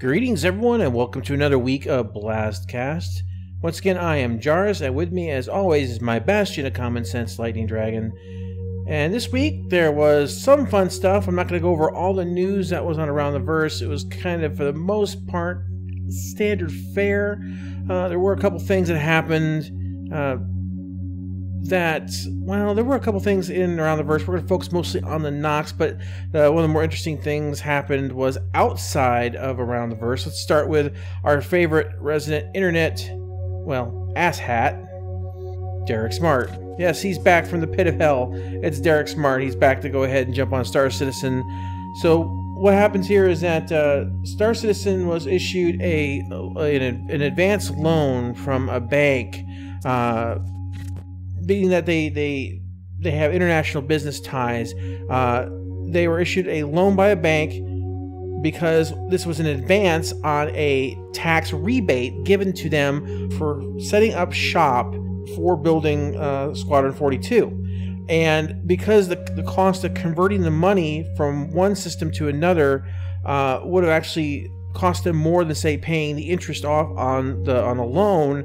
Greetings everyone and welcome to another week of BlastCast. Once again, I am Jarvis, and with me as always is my bastion of common sense, Lightning Dragon. And this week there was some fun stuff. I'm not going to go over all the news that was on Around the Verse. It was kind of, for the most part, standard fare. There were a couple things that happened there were a couple things in and around the verse. We're going to focus mostly on the Nox, but one of the more interesting things happened was outside of Around the Verse. Let's start with our favorite resident internet, asshat, Derek Smart. Yes, he's back from the pit of hell. It's Derek Smart. He's back to go ahead and jump on Star Citizen. So what happens here is that Star Citizen was issued an advance loan from a bank, being that they have international business ties. They were issued a loan by a bank because this was an advance on a tax rebate given to them for setting up shop for building Squadron 42. And because the cost of converting the money from one system to another would have actually cost them more than, say, paying the interest off on the loan.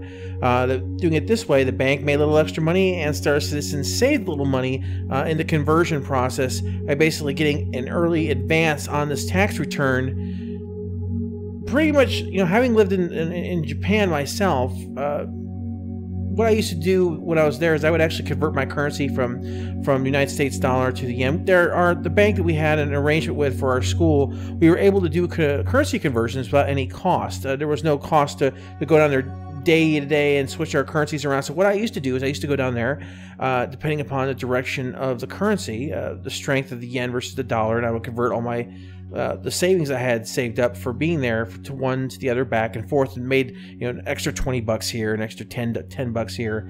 Doing it this way, the bank made a little extra money, and Star Citizen saved a little money in the conversion process by basically getting an early advance on this tax return. Pretty much, having lived in Japan myself, what I used to do when I was there is I would actually convert my currency from the United States dollar to the yen. The bank that we had an arrangement with for our school, we were able to do currency conversions without any cost. There was no cost to go down there day to day and switch our currencies around. So what I used to do is I used to go down there, depending upon the direction of the currency, the strength of the yen versus the dollar, and I would convert all my the savings I had saved up for being there to one to the other, back and forth, and made an extra $20 here, an extra $10 here.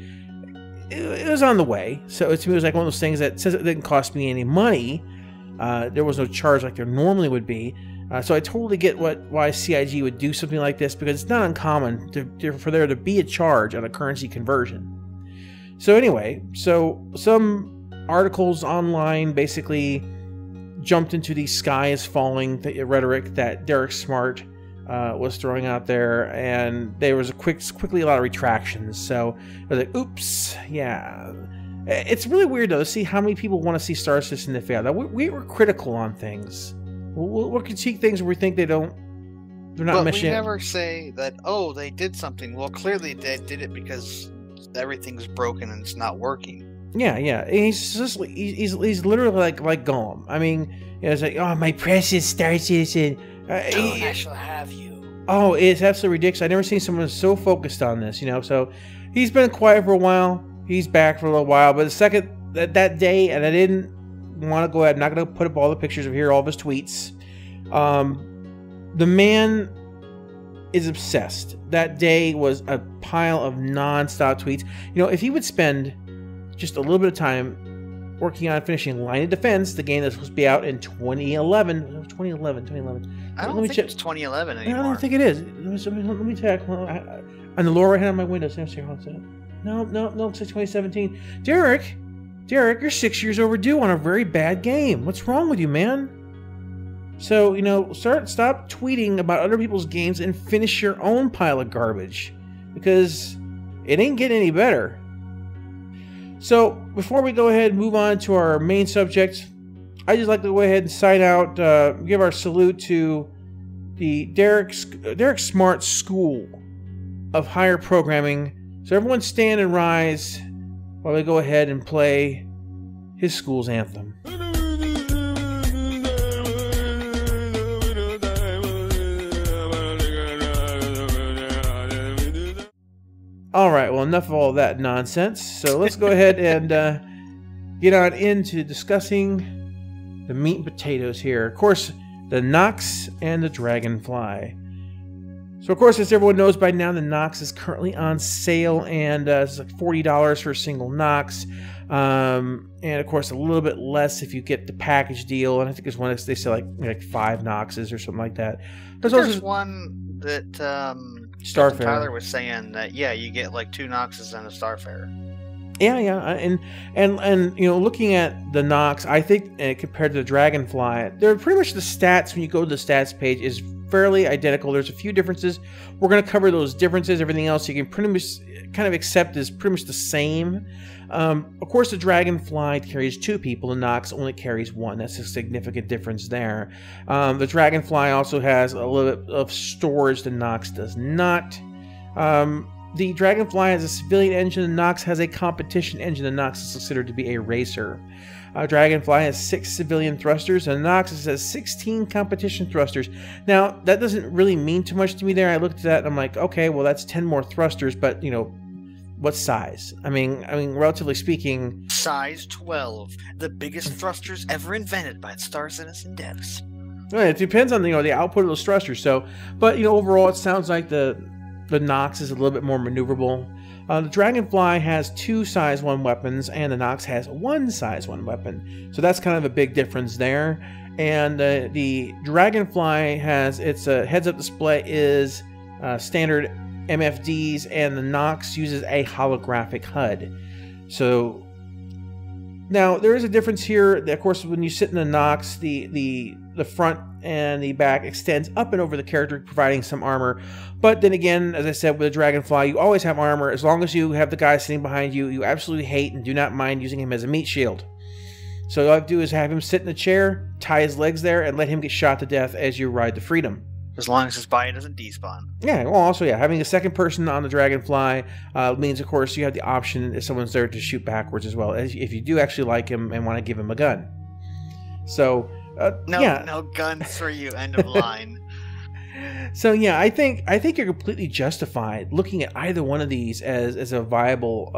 It was on the way. So to me, it was like one of those things that, since it didn't cost me any money, there was no charge like there normally would be. So I totally get why CIG would do something like this, because it's not uncommon for there to be a charge on a currency conversion. So anyway, some articles online basically jumped into the sky is falling rhetoric that Derek Smart was throwing out there, and there was quickly a lot of retractions. So I was like, oops, yeah. It's really weird though to see how many people want to see Star Citizen to fail. Now, we were critical on things. We'll critique things where we think they're not but mission. We never say that, oh, they did something. Well, clearly they did it because everything's broken and it's not working. Yeah. He's literally like Gollum. I mean, it's like, oh, my precious Star Citizen. I shall have you. Oh, it's absolutely ridiculous. I've never seen someone so focused on this, So he's been quiet for a while. He's back for a little while. But the second that day, and I didn't want to go ahead, I'm not going to put up all the pictures of all of his tweets. The man is obsessed. That day was a pile of non-stop tweets. If he would spend just a little bit of time working on finishing Line of Defense, the game that's supposed to be out in 2011. 2011. I don't think it's 2011 anymore. I don't think it is. Let me check. On the lower right hand of my window. No, it's 2017. Derek, you're 6 years overdue on a very bad game. What's wrong with you, man? So, stop tweeting about other people's games and finish your own pile of garbage, because it ain't getting any better. So, before we go ahead and move on to our main subject, I'd just like to go ahead and sign out, give our salute to the Derek Smart School of Higher Programming. So everyone stand and rise while we go ahead and play his school's anthem. Alright, well, enough of all that nonsense. So let's go ahead and get on into discussing the meat and potatoes here. Of course, the Nox and the Dragonfly. So, of course, as everyone knows by now, the Nox is currently on sale, and it's like $40 for a single Nox. And, of course, a little bit less if you get the package deal. And I think there's one they sell like 5 Noxes or something like that. There's one that Starfarer. Tyler was saying that, yeah, you get like 2 Noxes and a Starfarer. Yeah, and looking at the Nox, I think compared to the Dragonfly, they're pretty much the stats when you go to the stats page is fairly identical. There's a few differences. We're going to cover those differences. Everything else you can pretty much kind of accept is pretty much the same. Of course, the Dragonfly carries 2 people. The Nox only carries 1. That's a significant difference there. The Dragonfly also has a little bit of storage. The Nox does not. The Dragonfly has a civilian engine. The Nox has a competition engine. The Nox is considered to be a racer. Dragonfly has 6 civilian thrusters, and the Nox has 16 competition thrusters. Now, that doesn't really mean too much to me there. I looked at that and I'm like, okay, well, that's 10 more thrusters, but, you know, what size? I mean, relatively speaking... Size 12. The biggest thrusters ever invented by Star Citizen devs. Well, it depends on, you know, the output of those thrusters. So, but, you know, overall, it sounds like the Nox is a little bit more maneuverable. The Dragonfly has 2 size 1 weapons, and the Nox has 1 size 1 weapon. So that's kind of a big difference there. And the Dragonfly has its heads-up display is standard MFDs, and the Nox uses a holographic HUD. So now there is a difference here. Of course, when you sit in the Nox, the front and the back extends up and over the character, providing some armor. But then again, as I said, with a Dragonfly, you always have armor. As long as you have the guy sitting behind you, you absolutely hate and do not mind using him as a meat shield. So all I have to do is have him sit in a chair, tie his legs there, and let him get shot to death as you ride to freedom. As long as his body doesn't despawn. Yeah, well, also, yeah, having a second person on the Dragonfly means, of course, you have the option if someone's there to shoot backwards as well, if you do actually like him and want to give him a gun. So, no guns for you, end of line. So, yeah, I think you're completely justified looking at either one of these as a viable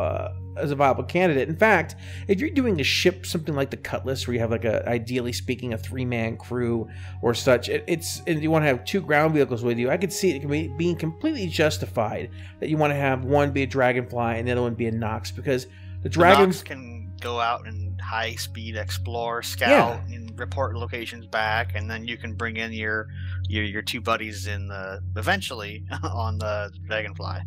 candidate. In fact, if you're doing a ship, something like the Cutlass, where you have like ideally speaking, a 3-man crew or such, and you want to have 2 ground vehicles with you, I could see it being completely justified that you want to have one be a Dragonfly and the other one be a Nox, because the Nox can go out and high speed explore, scout, and report locations back, and then you can bring in your 2 buddies in eventually on the Dragonfly.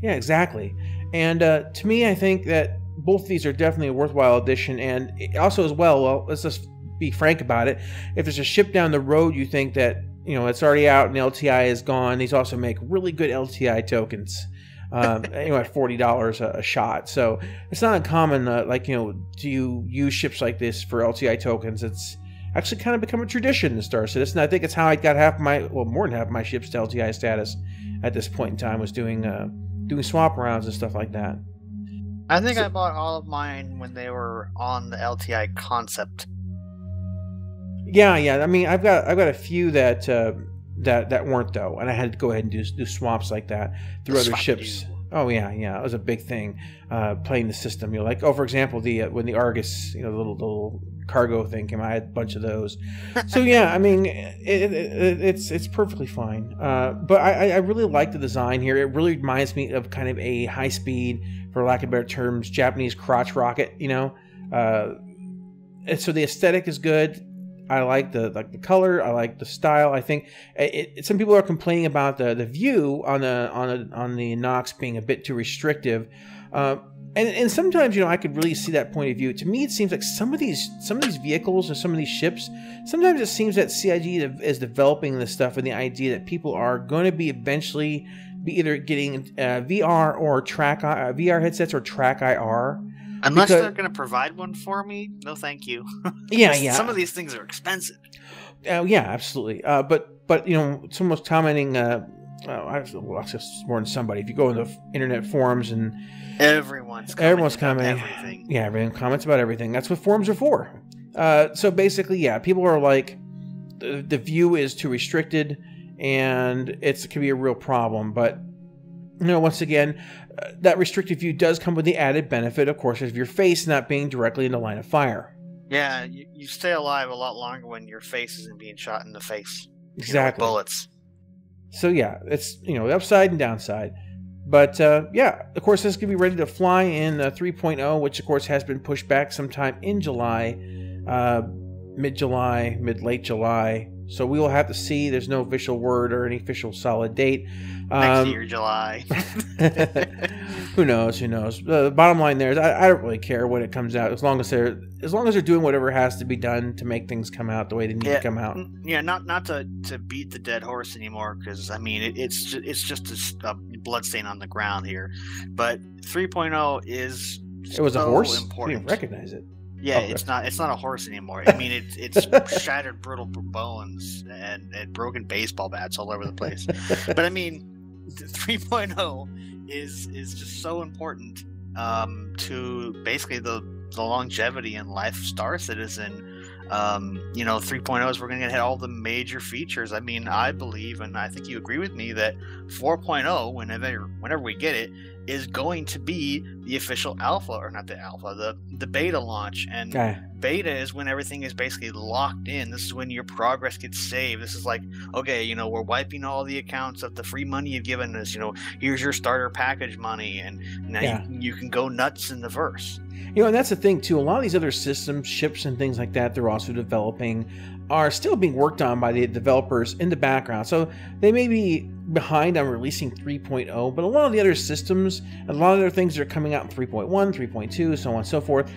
Yeah, exactly. And to me, I think that both of these are definitely a worthwhile addition. And also as well, let's just be frank about it. If there's a ship down the road you think that, you know, it's already out and LTI is gone, these also make really good LTI tokens. At $40 a shot. So it's not uncommon, to use ships like this for LTI tokens. It's actually kind of become a tradition in Star Citizen. I think it's how I got more than half my ships to LTI status at this point in time, was doing swap rounds and stuff like that. I think I bought all of mine when they were on the LTI concept. Yeah. I mean, I've got a few that weren't, though, and I had to go ahead and do swaps like that through other ships. Oh yeah, it was a big thing playing the system. You know, like, for example, when the Argus, the little cargo thing came out, I had a bunch of those. So yeah, I mean, it's perfectly fine. But I really like the design here. It really reminds me of kind of a high speed, for lack of better terms, Japanese crotch rocket. And so the aesthetic is good. I like the color. I like the style. I think some people are complaining about the view on the Nox being a bit too restrictive, and sometimes I could really see that point of view. To me, it seems like some of these vehicles or some of these ships, sometimes it seems that CIG is developing this stuff with the idea that people are going to be eventually either getting VR or VR headsets or track IR. Unless they're going to provide one for me, no thank you. Yeah. Some of these things are expensive. Yeah, absolutely. But someone was commenting, just more than somebody. If you go in the internet forums and everyone's commenting. Everything. Yeah, everyone comments about everything. That's what forums are for. So basically, yeah, people are like, the view is too restricted, and it can be a real problem. But once again, that restricted view does come with the added benefit, of course, of your face not being directly in the line of fire. Yeah, you stay alive a lot longer when your face isn't being shot in the face. Exactly. With bullets. So yeah, it's the upside and downside. But yeah, of course, this is going to be ready to fly in 3.0, which of course has been pushed back sometime in July, mid-July, late July. So we will have to see. There's no official word or any official solid date. Next year, July. Who knows? Who knows? The bottom line there is I don't really care when it comes out, as long as they're doing whatever has to be done to make things come out the way they need to come out. Yeah, not to beat the dead horse anymore, because I mean it's just a bloodstain on the ground here. But 3.0 is it was so a horse. Important. You didn't recognize it. Yeah, it's not a horse anymore. I mean, it's shattered, brittle bones and broken baseball bats all over the place. But I mean, 3.0 is just so important to basically the longevity and life of Star Citizen. 3.0 is we're going to hit all the major features. I mean, I believe, and I think you agree with me, that 4.0, whenever we get it, is going to be the official alpha, or not the alpha, the beta launch. And beta is when everything is basically locked in. This is when your progress gets saved. This is like, okay, we're wiping all the accounts of the free money you've given us. Here's your starter package money, and now you can go nuts in the verse. And that's the thing too. A lot of these other systems, ships, and things like that, they're also developing, are still being worked on by the developers in the background. So they may be behind on releasing 3.0, but a lot of the other systems, a lot of other things that are coming out in 3.1, 3.2, so on and so forth,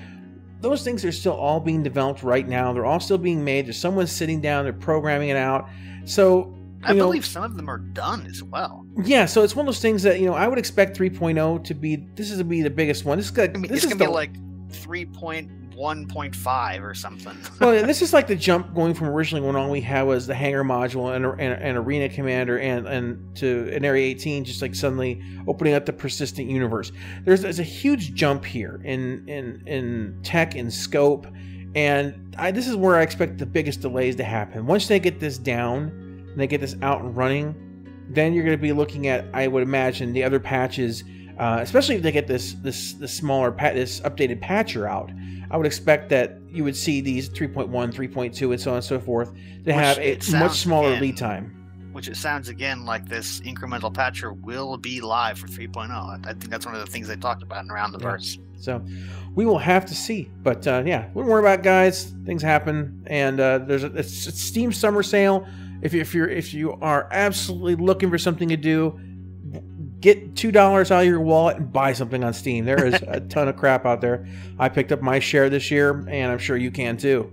those things are still all being developed right now. They're all still being made. There's someone sitting down, they're programming it out. So I believe some of them are done as well. Yeah, so it's one of those things that I would expect 3.0 to be. This is to be the biggest one. It's gonna be like 3.1.5 or something. Well, this is like the jump going from originally when all we had was the hangar module and arena commander and to an area 18, just like suddenly opening up the persistent universe. There's a huge jump here in tech and scope, and this is where I expect the biggest delays to happen. Once they get this down. They get this out and running, then you're going to be looking at, I would imagine, the other patches, especially if they get this updated patcher out. I would expect that you would see these 3.1, 3.2, and so on and so forth to have a much smaller lead time. Which it sounds again like this incremental patcher will be live for 3.0. I think that's one of the things they talked about in Around the Verse. So we will have to see. But wouldn't worry about it, guys. Things happen, and there's a Steam summer sale. If you are absolutely looking for something to do, get $2 out of your wallet and buy something on Steam. There is a ton of crap out there. I picked up my share this year, and I'm sure you can too.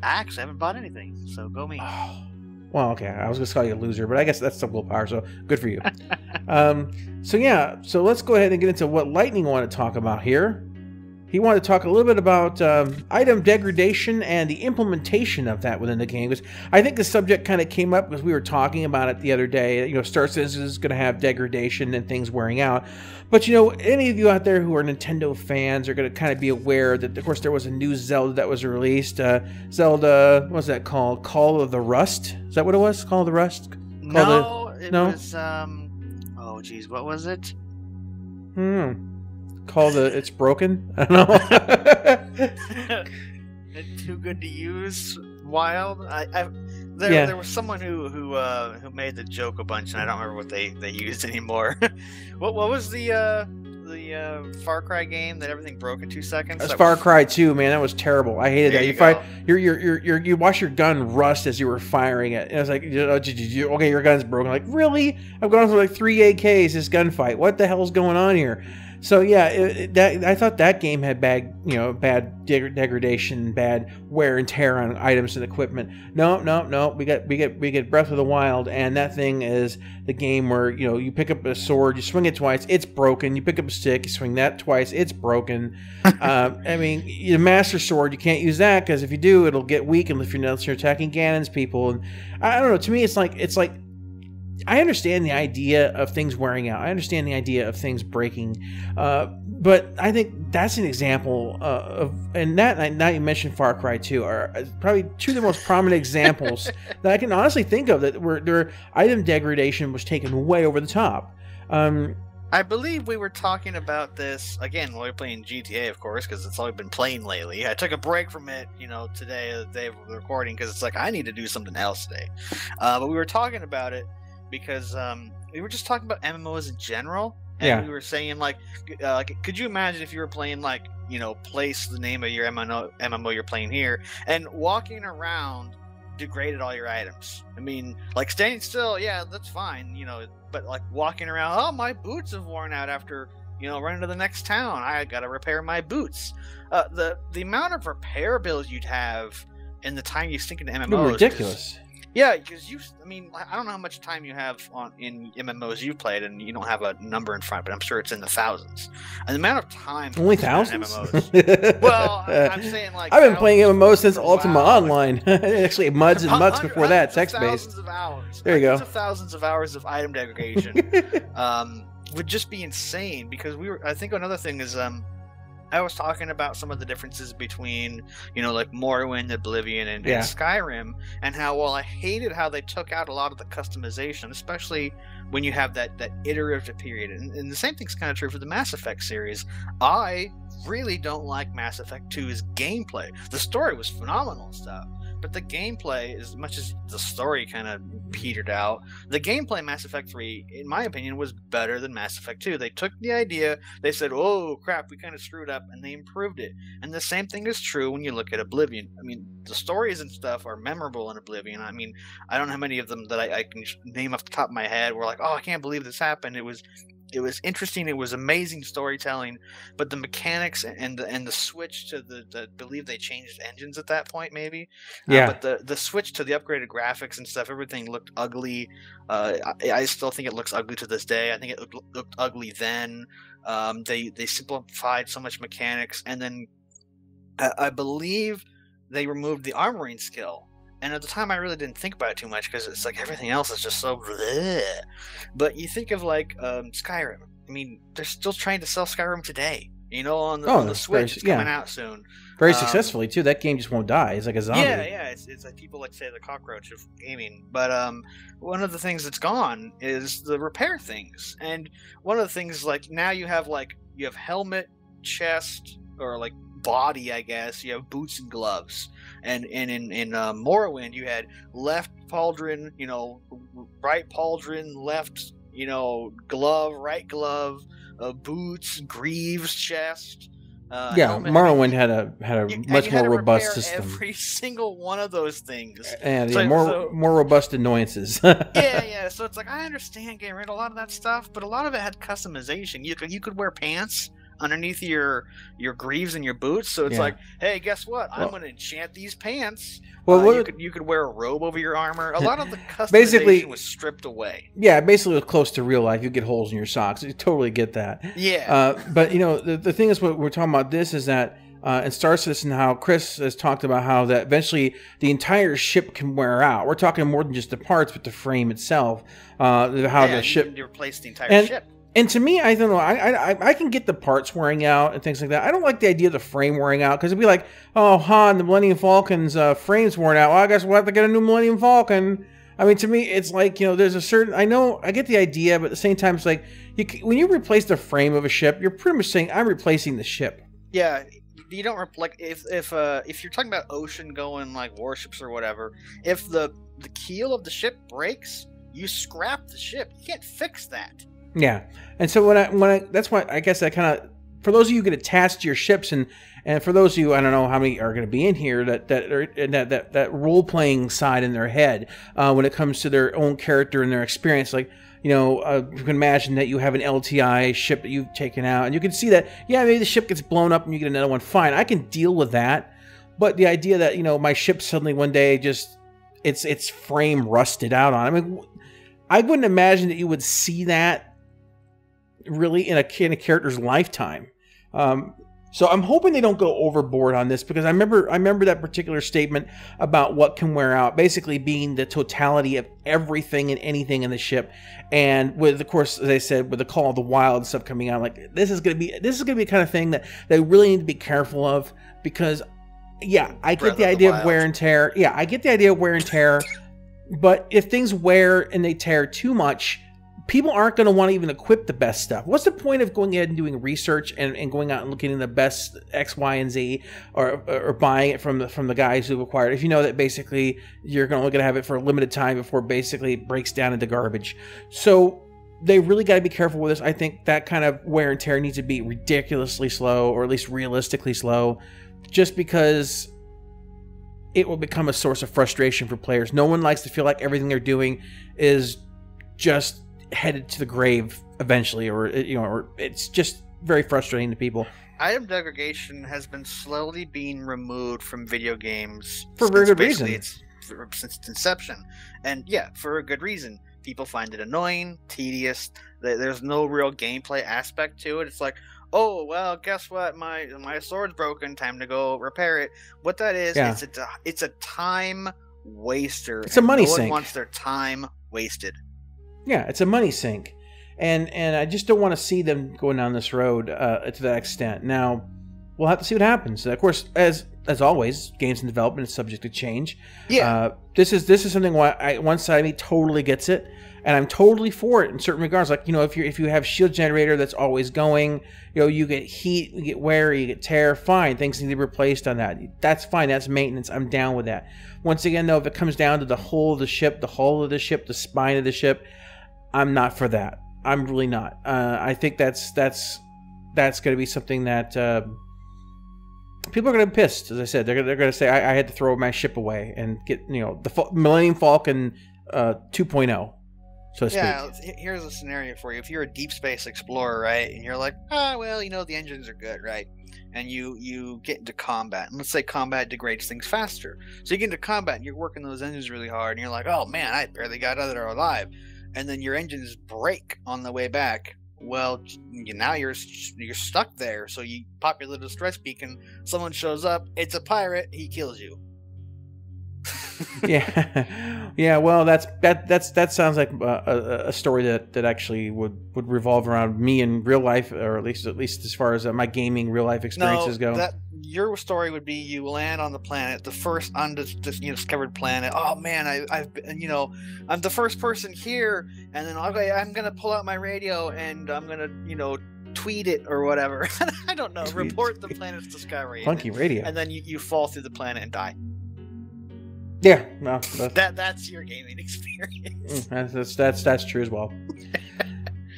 I actually haven't bought anything, so go me. Oh, well, okay. I was going to call you a loser, but I guess that's some willpower, so good for you. So let's go ahead and get into what Lightning wanted to talk about here. He wanted to talk a little bit about item degradation and the implementation of that within the game. Because I think the subject kind of came up because we were talking about it the other day. Star Citizen is going to have degradation and things wearing out. But, any of you out there who are Nintendo fans are going to kind of be aware that, of course, there was a new Zelda that was released. Zelda, what was that called? Call of the Rust? Is that what it was? Call of the Rust? It was, oh, geez, what was it? It's broken. I don't know. It's too good to use. Wild. There was someone who made the joke a bunch, and I don't remember what they used anymore. what was the Far Cry game that everything broke in 2 seconds? That's Far Cry 2, man. That was terrible. I hated that. You watch your gun rust as you were firing it. And I was like, okay, your gun's broken. Like, really? I've gone through like 3 AKs this gunfight. What the hell's going on here? So yeah, I thought that game had bad degradation, bad wear and tear on items and equipment. No. We get Breath of the Wild, and that thing is the game where you pick up a sword, you swing it twice, it's broken. You pick up a stick, you swing that twice, it's broken. I mean, the Master Sword, you can't use that because if you do, it'll get weak unless you're attacking Ganon's people. And I don't know. To me, it's like. I understand the idea of things wearing out. I understand the idea of things breaking. But I think that's an example now you mentioned Far Cry 2, are probably two of the most prominent examples that I can honestly think of that where their item degradation was taken way over the top. I believe we were talking about this, again, while we were playing GTA, of course, because it's all we've been playing lately. I took a break from it, today, the day of the recording, because it's like, I need to do something else today. But we were talking about it because we were just talking about MMOs in general, and we were saying, like, could you imagine if you were playing, like, place the name of your MMO you're playing here, and walking around degraded all your items? I mean, like, standing still, yeah, that's fine, but, like, walking around, oh, my boots have worn out after run to the next town. I got to repair my boots. The amount of repair bills you'd have in the time you sink into MMOs ridiculous. Yeah, because I don't know how much time you have in MMOs you've played, and you don't have a number in front, but I'm sure it's in the thousands. And the amount of time only thousands. MMOs. Well, I'm saying like I've been playing MMOs since Ultima Online. Actually, Muds and Mutts before that, text based. Thousands of hours. There you go. Thousands of hours of item degradation would just be insane. Because I think another thing is I was talking about some of the differences between, like Morrowind, Oblivion, and Skyrim, and how, I hated how they took out a lot of the customization, especially when you have that iterative period. And the same thing's kind of true for the Mass Effect series. I really don't like Mass Effect 2's gameplay. The story was phenomenal and stuff, but the gameplay, as much as the story kind of petered out, the gameplay in Mass Effect 3, in my opinion, was better than Mass Effect 2. They took the idea, they said, oh crap, we kind of screwed up, and they improved it. And the same thing is true when you look at Oblivion. The stories and stuff are memorable in Oblivion. I don't know how many of them that I can name off the top of my head were like, oh, I can't believe this happened. It was interesting. It was amazing storytelling, but the mechanics and the switch to the believe they changed engines at that point, maybe. Yeah. But the switch to the upgraded graphics and stuff, everything looked ugly. I still think it looks ugly to this day. I think it looked ugly then. They simplified so much mechanics, and then I believe they removed the armoring skill. And at the time, I really didn't think about it too much because it's like everything else is just so bleh. But you think of like Skyrim. They're still trying to sell Skyrim today. On the Switch, it's coming out soon. Very successfully too. That game just won't die. It's like a zombie. Yeah. It's like people like to say the cockroach of gaming. But one of the things that's gone is the repair things. And one of the things, like, now you have helmet, chest, or like body, I guess. You have boots and gloves. And in Morrowind, you had left pauldron, right pauldron, left, glove, right glove, boots, greaves, chest. Helmet. Morrowind had a much more robust system. Every single one of those things, and more robust annoyances. yeah. So it's like, I understand getting rid of a lot of that stuff, but a lot of it had customization. You could wear pants underneath your greaves and your boots, so it's like, hey, guess what? I'm going to enchant these pants. You could wear a robe over your armor. A lot of the customization was stripped away. Yeah, basically it was close to real life. You get holes in your socks. You totally get that. Yeah. But the thing is, what we're talking about this is that in Star Citizen, how Chris has talked about how that eventually the entire ship can wear out. We're talking more than just the parts, but the frame itself. The ship. You replace the entire ship. And to me, I don't know. I can get the parts wearing out and things like that. I don't like the idea of the frame wearing out, because it'd be like, oh, Han, the Millennium Falcon's frame's worn out. Well, I guess we'll have to get a new Millennium Falcon. To me, it's like, there's a certain. I get the idea, but at the same time, it's like when you replace the frame of a ship, you're pretty much saying I'm replacing the ship. Yeah. You don't if you're talking about ocean going like warships or whatever. If the keel of the ship breaks, you scrap the ship. You can't fix that. Yeah, and so when I that's why I guess I kind of, for those of you who get attached to your ships, and for those of you, I don't know how many are going to be in here that role playing side in their head when it comes to their own character and their experience, like. You can imagine that you have an LTI ship that you've taken out, and you can see that, maybe the ship gets blown up and you get another one. Fine, I can deal with that. But the idea that, my ship suddenly one day just, its frame rusted out on. I wouldn't imagine that you would see that really in a character's lifetime. So I'm hoping they don't go overboard on this, because I remember that particular statement about what can wear out, basically being the totality of everything and anything in the ship. And with, of course, as I said, with the Call of the Wild stuff coming out, like this is gonna be the kind of thing that they really need to be careful of, because I get the idea of wear and tear. Yeah, I get the idea of wear and tear, but if things wear and they tear too much, people aren't going to want to even equip the best stuff. What's the point of going ahead and doing research and going out and looking at the best X, Y, and Z, or buying it from the guys who acquired it, if you know that basically you're only going to have it for a limited time before it basically breaks down into garbage? So they really got to be careful with this. I think that kind of wear and tear needs to be ridiculously slow, or at least realistically slow, just because it will become a source of frustration for players. No one likes to feel like everything they're doing is just headed to the grave eventually, or it's just very frustrating to people. Item degradation has been slowly being removed from video games For very good reason. Since its inception. And yeah, for a good reason. People find it annoying, tedious. There's no real gameplay aspect to it. It's like, oh, well, guess what? My sword's broken. Time to go repair it. What that is, it's a time waster. It's a money sink. No sink. one wants their time wasted. Yeah, it's a money sink. And I just don't want to see them going down this road to that extent. Now, we'll have to see what happens. Of course, as always, games in development is subject to change. Yeah. This is something why one side of me totally gets it, and I'm totally for it in certain regards. Like, if you have shield generator that's always going, you get heat, you get wear, you get tear, fine. Things need to be replaced on that. That's fine. That's maintenance. I'm down with that. Once again, though, if it comes down to the hull of the ship, the spine of the ship, I'm not for that. I'm really not. I think that's going to be something that people are going to be pissed. As I said, they're going to say I had to throw my ship away and get the Millennium Falcon 2.0, so to speak. Yeah, here's a scenario for you. If you're a deep space explorer, right, and you're like, well, the engines are good, right, and you get into combat, and let's say combat degrades things faster. So you get into combat and you're working those engines really hard, and you're like, oh man, I barely got out of there alive. And then your engines break on the way back. Well, now you're stuck there. So you pop your little distress beacon. Someone shows up. It's a pirate. He kills you. yeah. Well, that sounds like a story that actually would revolve around me in real life, or at least as far as my gaming real life experiences go. Your story would be you land on the planet, the first undiscovered planet. Oh man, I'm the first person here, and then okay, I'm gonna pull out my radio and I'm gonna tweet it or whatever. I don't know. Report the planet's discovery. Funky radio. And then you fall through the planet and die. Yeah, no, that's your gaming experience. That's true as well.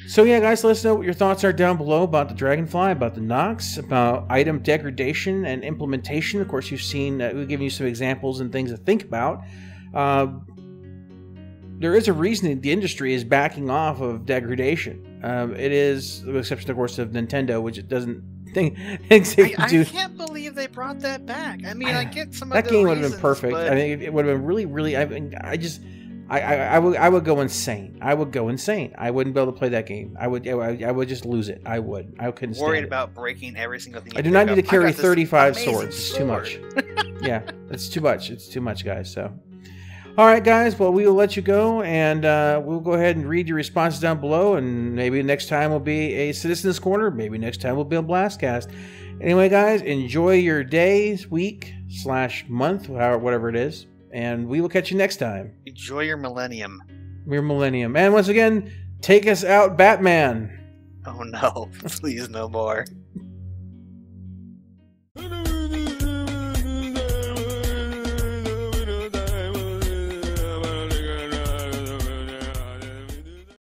So yeah, guys, let us know what your thoughts are down below about the Dragonfly, about the Nox, about item degradation and implementation. Of course, you've seen we've given you some examples and things to think about. There is a reason the industry is backing off of degradation. It is, with the exception, of course, of Nintendo, which it doesn't think I can't believe they brought that back. I mean, I get some of that game would have been perfect. But... I think it would have been really. I would go insane. I wouldn't be able to play that game. I would just lose it. I couldn't stand it. Worried about breaking every single thing. I do not need to carry 35 swords. It's too much. Yeah, it's too much. It's too much, guys. So, all right, guys. Well, we will let you go, and we'll go ahead and read your responses down below. And maybe next time will be a Citizens Corner. Maybe next time will be a BlastCast. Anyway, guys, enjoy your day, week / month, whatever it is. And we will catch you next time. Enjoy your millennium. Your millennium. And once again, take us out, Batman. Oh no, please no more.